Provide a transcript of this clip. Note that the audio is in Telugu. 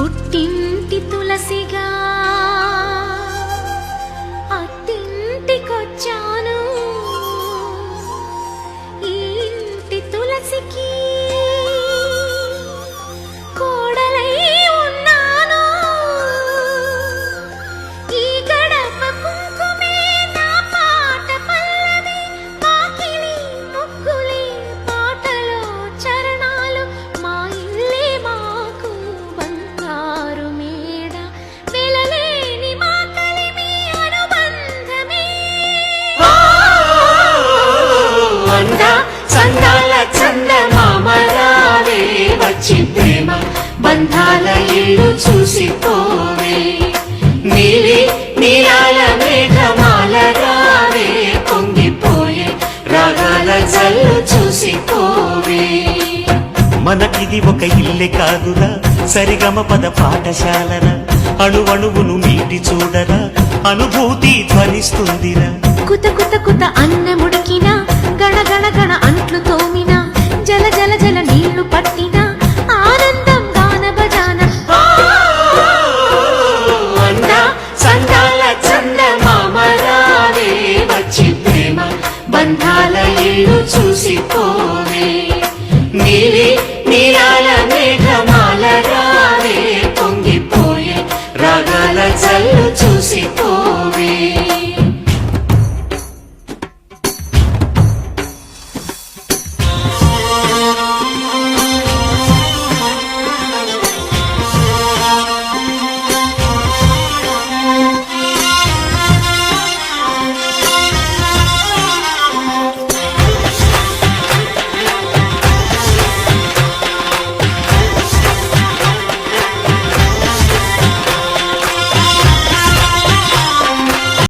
పుట్టింటి తులసిగా అత్తింటికొచ్చాను. ఈ ఇంటి తులసికి కోడలై ఉన్నాను. ఈ గడప కుంకుమే నా పాట పల్లవి, వాకిలి ముగ్గులే పాటలో చరణాలు. మా ఇల్లే మాకు బంగారు మేడ, వెలలేని మా కలిమి అనుబంధమే. అందా చందాల చందమామరావే, వచ్చి ప్రేమ బంధాల ఇల్లు చూసిపోవే. నీలి నీలాల మేఘమాల రావే, పొంగిపోయే రాగాల జల్లు చూసిపోవే. మనకిది ఒక ఇల్లే కాదురా, సరిగమ పద పాఠశాలరా. అణువణువును మీటి చూడరా, అనుభూతి ధ్వనిస్తుందిరా. కుత కుత కుత అన్నముడికిన